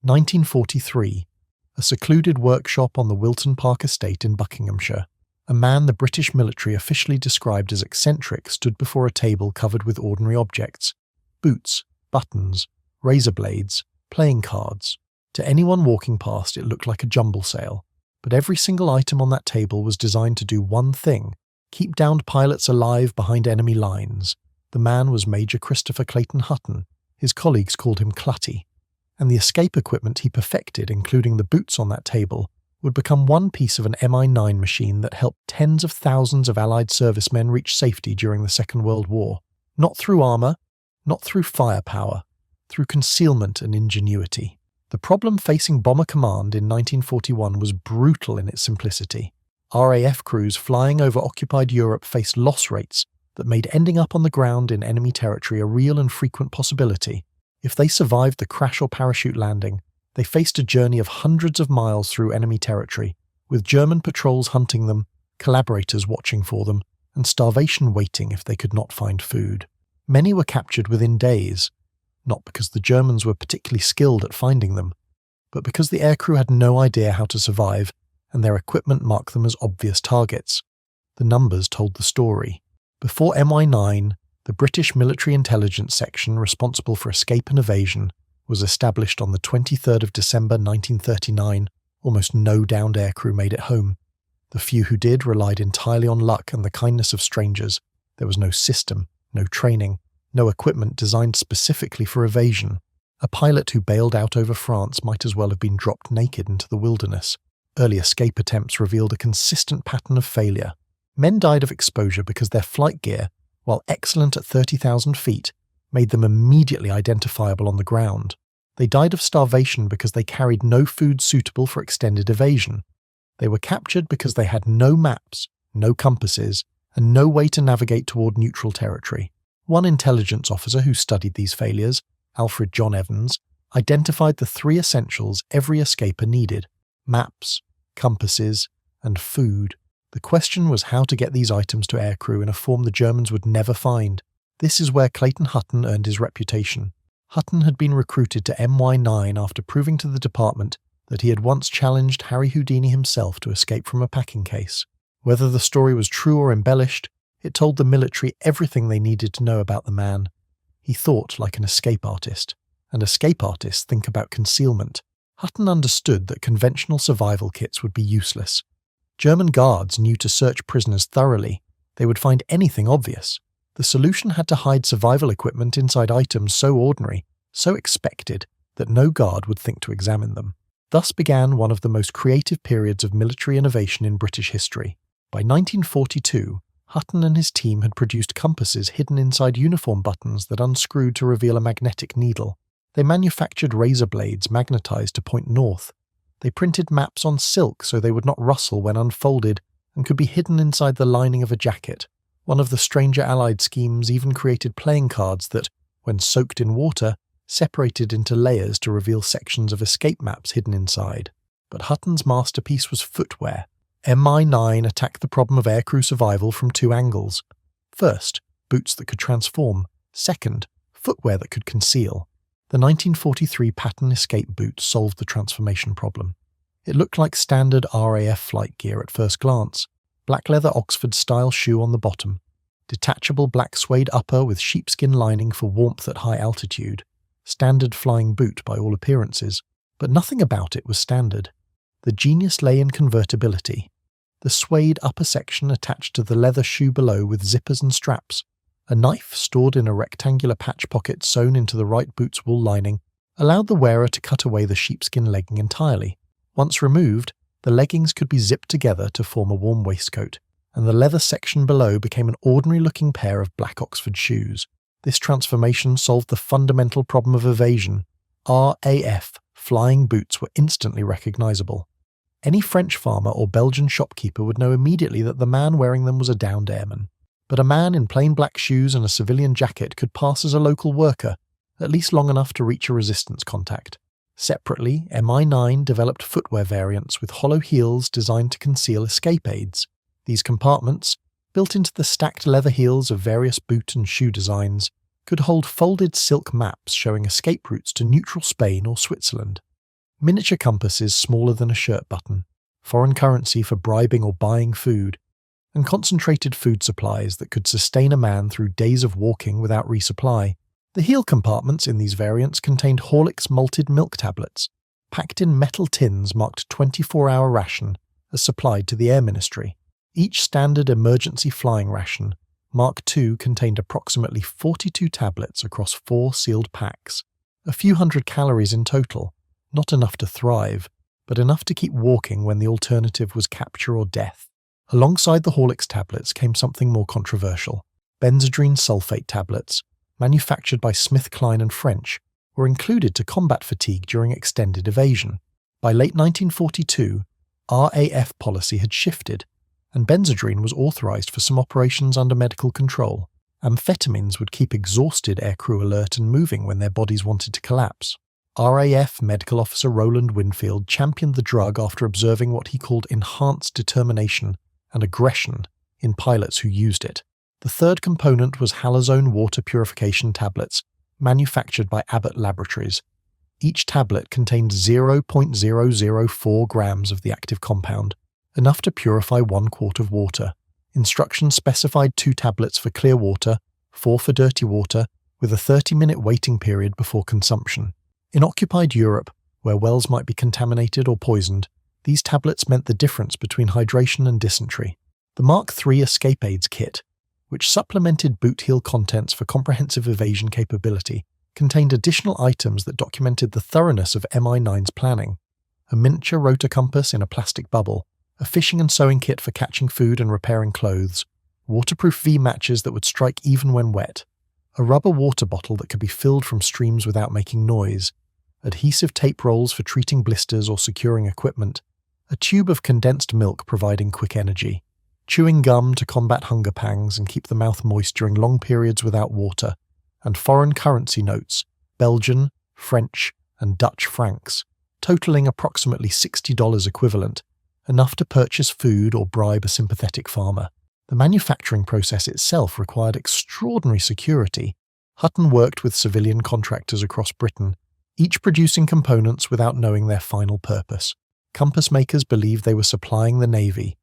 1943. A secluded workshop on the Wilton Park estate in Buckinghamshire. A man the British military officially described as eccentric stood before a table covered with ordinary objects. Boots, buttons, razor blades, playing cards. To anyone walking past, it looked like a jumble sale. But every single item on that table was designed to do one thing: keep downed pilots alive behind enemy lines. The man was Major Christopher Clayton Hutton. His colleagues called him Clutty. And the escape equipment he perfected, including the boots on that table, would become one piece of an MI9 machine that helped tens of thousands of Allied servicemen reach safety during the Second World War. Not through armour, not through firepower, through concealment and ingenuity. The problem facing Bomber Command in 1941 was brutal in its simplicity. RAF crews flying over occupied Europe faced loss rates that made ending up on the ground in enemy territory a real and frequent possibility. If they survived the crash or parachute landing, they faced a journey of hundreds of miles through enemy territory, with German patrols hunting them, collaborators watching for them, and starvation waiting if they could not find food. Many were captured within days, not because the Germans were particularly skilled at finding them, but because the aircrew had no idea how to survive, and their equipment marked them as obvious targets. The numbers told the story. Before MI9, the British Military Intelligence Section responsible for escape and evasion was established on the 23rd of December 1939. Almost no downed aircrew made it home. The few who did relied entirely on luck and the kindness of strangers. There was no system, no training, no equipment designed specifically for evasion. A pilot who bailed out over France might as well have been dropped naked into the wilderness. Early escape attempts revealed a consistent pattern of failure. Men died of exposure because their flight gear, while excellent at 30,000 feet, made them immediately identifiable on the ground. They died of starvation because they carried no food suitable for extended evasion. They were captured because they had no maps, no compasses, and no way to navigate toward neutral territory. One intelligence officer who studied these failures, Alfred John Evans, identified the three essentials every escaper needed: maps, compasses, and food. The question was how to get these items to aircrew in a form the Germans would never find. This is where Clayton Hutton earned his reputation. Hutton had been recruited to MI9 after proving to the department that he had once challenged Harry Houdini himself to escape from a packing case. Whether the story was true or embellished, it told the military everything they needed to know about the man. He thought like an escape artist, and escape artists think about concealment. Hutton understood that conventional survival kits would be useless. German guards knew to search prisoners thoroughly. They would find anything obvious. The solution had to hide survival equipment inside items so ordinary, so expected, that no guard would think to examine them. Thus began one of the most creative periods of military innovation in British history. By 1942, Hutton and his team had produced compasses hidden inside uniform buttons that unscrewed to reveal a magnetic needle. They manufactured razor blades magnetized to point north. They printed maps on silk so they would not rustle when unfolded and could be hidden inside the lining of a jacket. One of the stranger Allied schemes even created playing cards that, when soaked in water, separated into layers to reveal sections of escape maps hidden inside. But Hutton's masterpiece was footwear. MI9 attacked the problem of aircrew survival from two angles. First, boots that could transform. Second, footwear that could conceal. The 1943 pattern escape boot solved the transformation problem. It looked like standard RAF flight gear at first glance. Black leather Oxford-style shoe on the bottom. Detachable black suede upper with sheepskin lining for warmth at high altitude. Standard flying boot by all appearances. But nothing about it was standard. The genius lay in convertibility. The suede upper section attached to the leather shoe below with zippers and straps. A knife stored in a rectangular patch pocket sewn into the right boot's wool lining allowed the wearer to cut away the sheepskin legging entirely. Once removed, the leggings could be zipped together to form a warm waistcoat, and the leather section below became an ordinary-looking pair of black Oxford shoes. This transformation solved the fundamental problem of evasion. RAF flying boots were instantly recognizable. Any French farmer or Belgian shopkeeper would know immediately that the man wearing them was a downed airman. But a man in plain black shoes and a civilian jacket could pass as a local worker, at least long enough to reach a resistance contact. Separately, MI9 developed footwear variants with hollow heels designed to conceal escape aids. These compartments, built into the stacked leather heels of various boot and shoe designs, could hold folded silk maps showing escape routes to neutral Spain or Switzerland. miniature compasses smaller than a shirt button, foreign currency for bribing or buying food, and concentrated food supplies that could sustain a man through days of walking without resupply. The heel compartments in these variants contained Horlick's malted milk tablets, packed in metal tins marked 24-hour ration as supplied to the Air Ministry. Each standard emergency flying ration, Mark II, contained approximately 42 tablets across 4 sealed packs. A few hundred calories in total, not enough to thrive, but enough to keep walking when the alternative was capture or death. Alongside the Horlick's tablets came something more controversial. Benzodrine sulfate tablets, manufactured by SmithKline and French, were included to combat fatigue during extended evasion. By late 1942, RAF policy had shifted, and benzodrine was authorized for some operations under medical control. Amphetamines would keep exhausted aircrew alert and moving when their bodies wanted to collapse. RAF Medical Officer Roland Winfield championed the drug after observing what he called enhanced determination and aggression in pilots who used it. The third component was halazone water purification tablets, manufactured by Abbott Laboratories. Each tablet contained 0.004 grams of the active compound, enough to purify 1 quart of water. Instructions specified 2 tablets for clear water, 4 for dirty water, with a 30-minute waiting period before consumption. In occupied Europe, where wells might be contaminated or poisoned, these tablets meant the difference between hydration and dysentery. The Mark III Escape Aids Kit, which supplemented boot heel contents for comprehensive evasion capability, contained additional items that documented the thoroughness of MI9's planning: a miniature rotor compass in a plastic bubble, a fishing and sewing kit for catching food and repairing clothes, waterproof V-matches that would strike even when wet, a rubber water bottle that could be filled from streams without making noise, adhesive tape rolls for treating blisters or securing equipment, a tube of condensed milk providing quick energy, chewing gum to combat hunger pangs and keep the mouth moist during long periods without water, and foreign currency notes, Belgian, French, and Dutch francs, totaling approximately $60 equivalent, enough to purchase food or bribe a sympathetic farmer. The manufacturing process itself required extraordinary security. Hutton worked with civilian contractors across Britain, each producing components without knowing their final purpose. Compass makers believed they were supplying the Navy.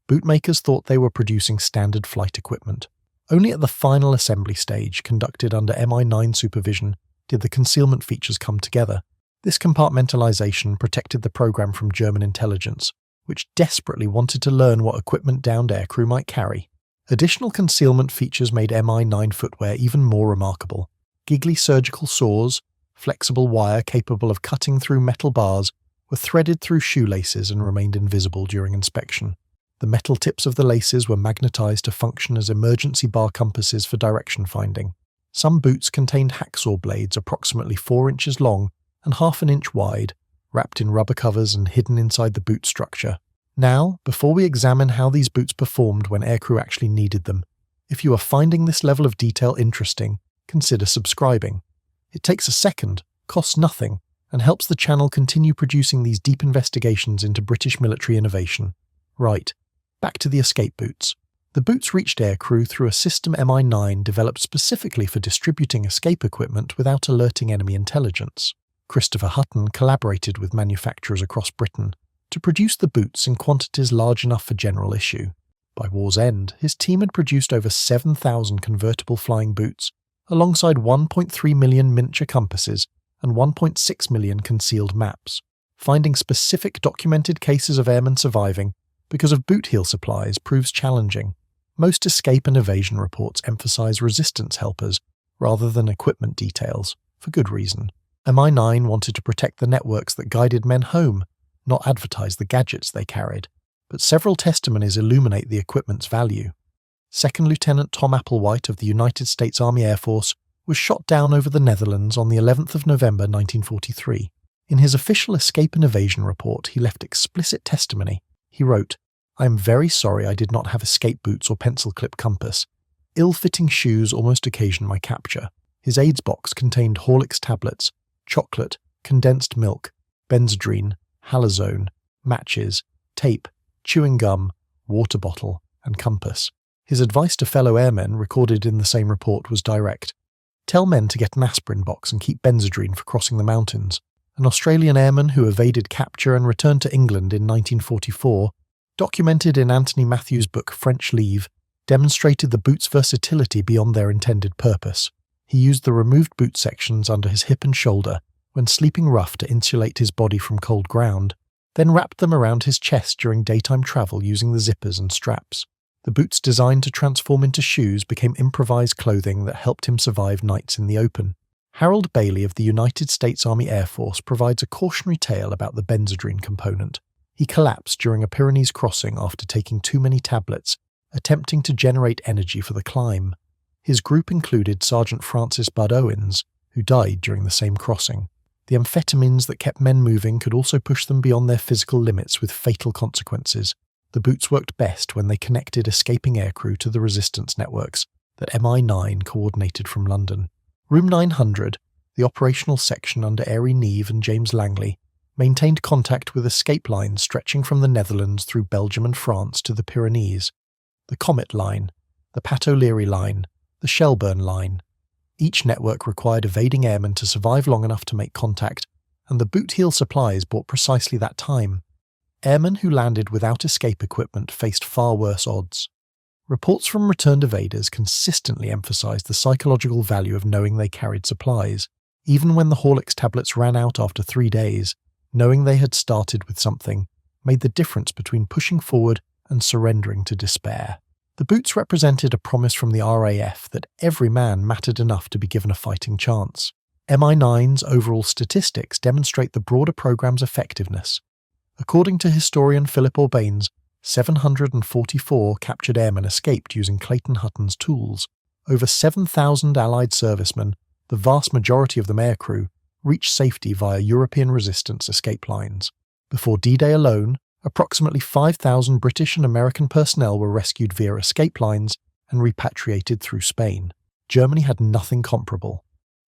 Bootmakers thought they were producing standard flight equipment. Only at the final assembly stage, conducted under MI9 supervision, did the concealment features come together. This compartmentalization protected the program from German intelligence, which desperately wanted to learn what equipment downed aircrew might carry. Additional concealment features made MI9 footwear even more remarkable. Giggly surgical saws, flexible wire capable of cutting through metal bars, were threaded through shoelaces and remained invisible during inspection. The metal tips of the laces were magnetized to function as emergency bar compasses for direction finding. Some boots contained hacksaw blades approximately 4 inches long and half an inch wide, wrapped in rubber covers and hidden inside the boot structure. Now, before we examine how these boots performed when aircrew actually needed them, if you are finding this level of detail interesting, consider subscribing. It takes a second, costs nothing, and helps the channel continue producing these deep investigations into British military innovation. Right, back to the escape boots. The boots reached aircrew through a system MI9 developed specifically for distributing escape equipment without alerting enemy intelligence. Christopher Hutton collaborated with manufacturers across Britain to produce the boots in quantities large enough for general issue. By war's end, his team had produced over 7,000 convertible flying boots, alongside 1.3 million miniature compasses and 1.6 million concealed maps. Finding specific documented cases of airmen surviving because of boot heel supplies proves challenging. Most escape and evasion reports emphasize resistance helpers rather than equipment details, for good reason. MI9 wanted to protect the networks that guided men home, not advertise the gadgets they carried. But several testimonies illuminate the equipment's value. Second Lieutenant Tom Applewhite of the United States Army Air Force was shot down over the Netherlands on the 11th of November 1943. In his official escape and evasion report, he left explicit testimony. He wrote, "I am very sorry I did not have escape boots or pencil clip compass. Ill-fitting shoes almost occasioned my capture." His aids box contained Horlick's tablets, chocolate, condensed milk, benzodrine, halazone, matches, tape, chewing gum, water bottle, and compass. His advice to fellow airmen, recorded in the same report, was direct. Tell men to get an aspirin box and keep benzodrine for crossing the mountains. An Australian airman who evaded capture and returned to England in 1944, documented in Anthony Matthews' book French Leave, demonstrated the boot's versatility beyond their intended purpose. He used the removed boot sections under his hip and shoulder when sleeping rough to insulate his body from cold ground, then wrapped them around his chest during daytime travel using the zippers and straps. The boots designed to transform into shoes became improvised clothing that helped him survive nights in the open. Harold Bailey of the United States Army Air Force provides a cautionary tale about the benzodrine component. He collapsed during a Pyrenees crossing after taking too many tablets, attempting to generate energy for the climb. His group included Sergeant Francis Bud Owens, who died during the same crossing. The amphetamines that kept men moving could also push them beyond their physical limits with fatal consequences. The boots worked best when they connected escaping aircrew to the resistance networks that MI9 coordinated from London. Room 900, the operational section under Airey Neve and James Langley, maintained contact with escape lines stretching from the Netherlands through Belgium and France to the Pyrenees. The Comet Line, the Pat O'Leary Line, the Shelburne Line. Each network required evading airmen to survive long enough to make contact, and the boot heel supplies bought precisely that time. Airmen who landed without escape equipment faced far worse odds. Reports from returned evaders consistently emphasized the psychological value of knowing they carried supplies. Even when the Horlicks tablets ran out after 3 days, knowing they had started with something made the difference between pushing forward and surrendering to despair. The boots represented a promise from the RAF that every man mattered enough to be given a fighting chance. MI9's overall statistics demonstrate the broader program's effectiveness. According to historian Philip Orbanes, 744 captured airmen escaped using Clayton Hutton's tools. Over 7,000 Allied servicemen, the vast majority of them aircrew, reached safety via European resistance escape lines. Before D-Day alone, approximately 5,000 British and American personnel were rescued via escape lines and repatriated through Spain. Germany had nothing comparable.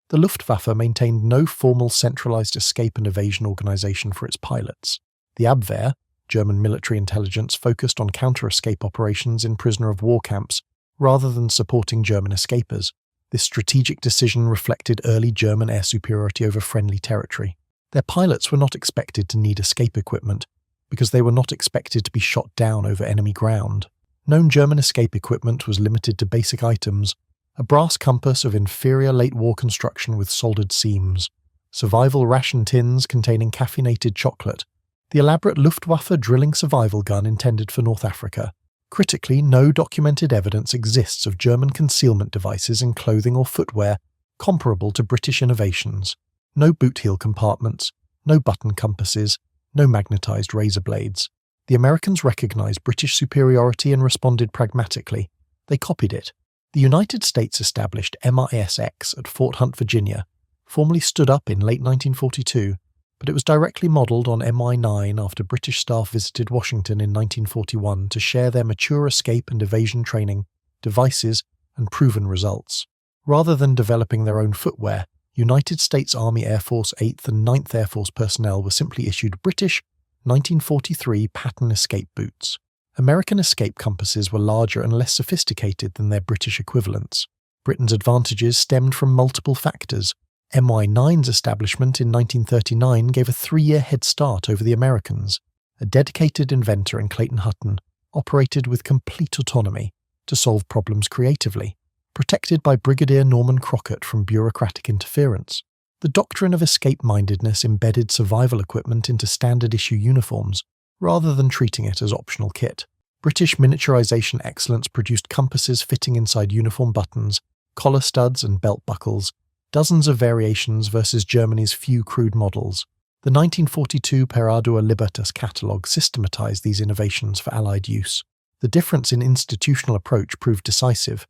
The Luftwaffe maintained no formal centralized escape and evasion organization for its pilots. The Abwehr, German military intelligence, focused on counter-escape operations in prisoner-of-war camps rather than supporting German escapers. This strategic decision reflected early German air superiority over friendly territory. Their pilots were not expected to need escape equipment, because they were not expected to be shot down over enemy ground. Known German escape equipment was limited to basic items: a brass compass of inferior late-war construction with soldered seams, survival ration tins containing caffeinated chocolate, the elaborate Luftwaffe drilling survival gun intended for North Africa. Critically, no documented evidence exists of German concealment devices in clothing or footwear comparable to British innovations. No boot heel compartments, no button compasses, no magnetized razor blades. The Americans recognized British superiority and responded pragmatically. They copied it. The United States established MISX at Fort Hunt, Virginia, formally stood up in late 1942, but it was directly modelled on MI9 after British staff visited Washington in 1941 to share their mature escape and evasion training, devices, and proven results. Rather than developing their own footwear, United States Army Air Force 8th and 9th Air Force personnel were simply issued British 1943 pattern escape boots. American escape compasses were larger and less sophisticated than their British equivalents. Britain's advantages stemmed from multiple factors. MI9's establishment in 1939 gave a 3-year head start over the Americans. A dedicated inventor in Clayton Hutton operated with complete autonomy to solve problems creatively, protected by Brigadier Norman Crockett from bureaucratic interference. The doctrine of escape-mindedness embedded survival equipment into standard-issue uniforms, rather than treating it as optional kit. British miniaturization excellence produced compasses fitting inside uniform buttons, collar studs and belt buckles, dozens of variations versus Germany's few crude models. The 1942 Per Ardua Libertas catalogue systematized these innovations for Allied use. The difference in institutional approach proved decisive.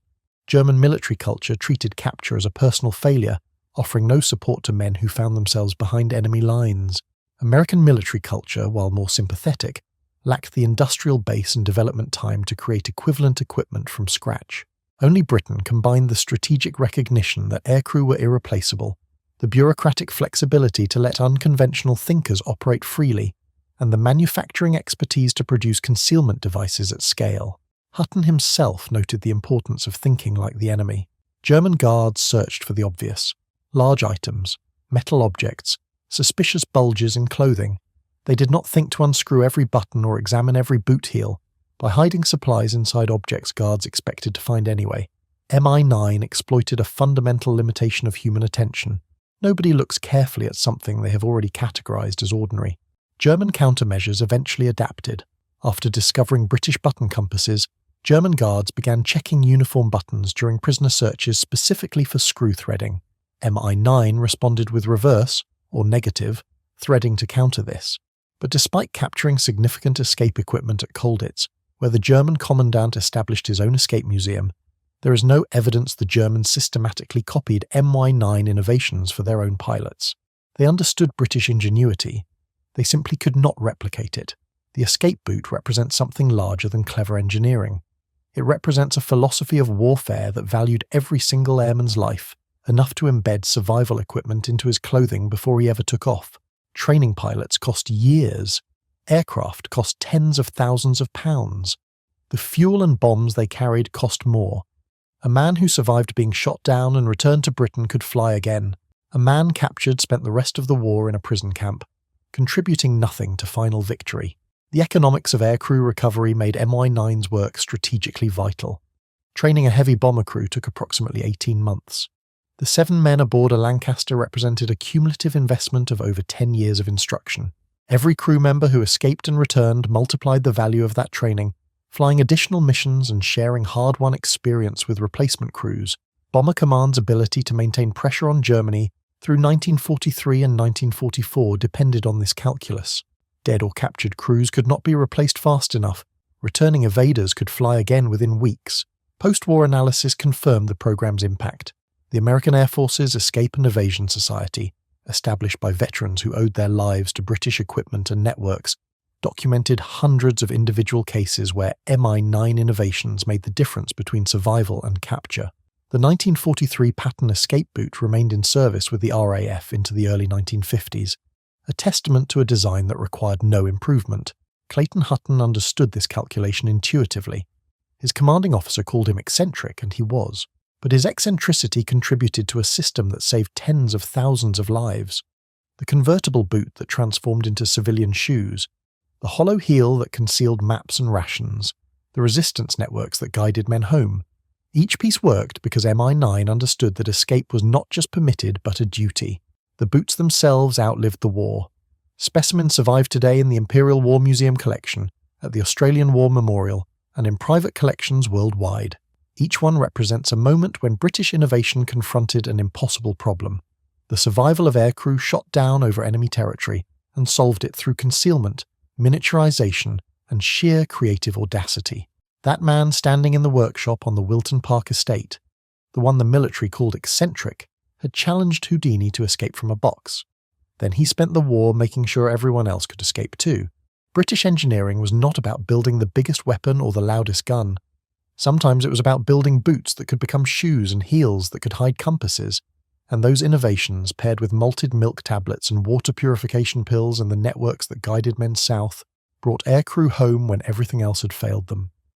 German military culture treated capture as a personal failure, offering no support to men who found themselves behind enemy lines. American military culture, while more sympathetic, lacked the industrial base and development time to create equivalent equipment from scratch. Only Britain combined the strategic recognition that aircrew were irreplaceable, the bureaucratic flexibility to let unconventional thinkers operate freely, and the manufacturing expertise to produce concealment devices at scale. Hutton himself noted the importance of thinking like the enemy. German guards searched for the obvious: large items, metal objects, suspicious bulges in clothing. They did not think to unscrew every button or examine every boot heel. By hiding supplies inside objects guards expected to find anyway, MI9 exploited a fundamental limitation of human attention. Nobody looks carefully at something they have already categorized as ordinary. German countermeasures eventually adapted. After discovering British button compasses, German guards began checking uniform buttons during prisoner searches specifically for screw threading. MI9 responded with reverse, or negative, threading to counter this. But despite capturing significant escape equipment at Colditz, where the German commandant established his own escape museum, there is no evidence the Germans systematically copied MI9 innovations for their own pilots. They understood British ingenuity. They simply could not replicate it. The escape boot represents something larger than clever engineering. It represents a philosophy of warfare that valued every single airman's life, enough to embed survival equipment into his clothing before he ever took off. Training pilots cost years. Aircraft cost tens of thousands of pounds. The fuel and bombs they carried cost more. A man who survived being shot down and returned to Britain could fly again. A man captured spent the rest of the war in a prison camp, contributing nothing to final victory. The economics of aircrew recovery made MI9's work strategically vital. Training a heavy bomber crew took approximately 18 months. The 7 men aboard a Lancaster represented a cumulative investment of over 10 years of instruction. Every crew member who escaped and returned multiplied the value of that training, flying additional missions and sharing hard-won experience with replacement crews. Bomber Command's ability to maintain pressure on Germany through 1943 and 1944 depended on this calculus. Dead or captured crews could not be replaced fast enough. Returning evaders could fly again within weeks. Post-war analysis confirmed the program's impact. The American Air Force's Escape and Evasion Society, established by veterans who owed their lives to British equipment and networks, documented hundreds of individual cases where MI9 innovations made the difference between survival and capture. The 1943 Patton escape boot remained in service with the RAF into the early 1950s, a testament to a design that required no improvement. Clayton Hutton understood this calculation intuitively. His commanding officer called him eccentric, and he was. But his eccentricity contributed to a system that saved tens of thousands of lives. The convertible boot that transformed into civilian shoes, the hollow heel that concealed maps and rations, the resistance networks that guided men home. Each piece worked because MI9 understood that escape was not just permitted but a duty. The boots themselves outlived the war. Specimens survive today in the Imperial War Museum collection, at the Australian War Memorial, and in private collections worldwide. Each one represents a moment when British innovation confronted an impossible problem: the survival of aircrew shot down over enemy territory, and solved it through concealment, miniaturization, and sheer creative audacity. That man standing in the workshop on the Wilton Park estate, the one the military called eccentric, had challenged Houdini to escape from a box. Then he spent the war making sure everyone else could escape too. British engineering was not about building the biggest weapon or the loudest gun. Sometimes it was about building boots that could become shoes and heels that could hide compasses, and those innovations, paired with malted milk tablets and water purification pills and the networks that guided men south, brought aircrew home when everything else had failed them.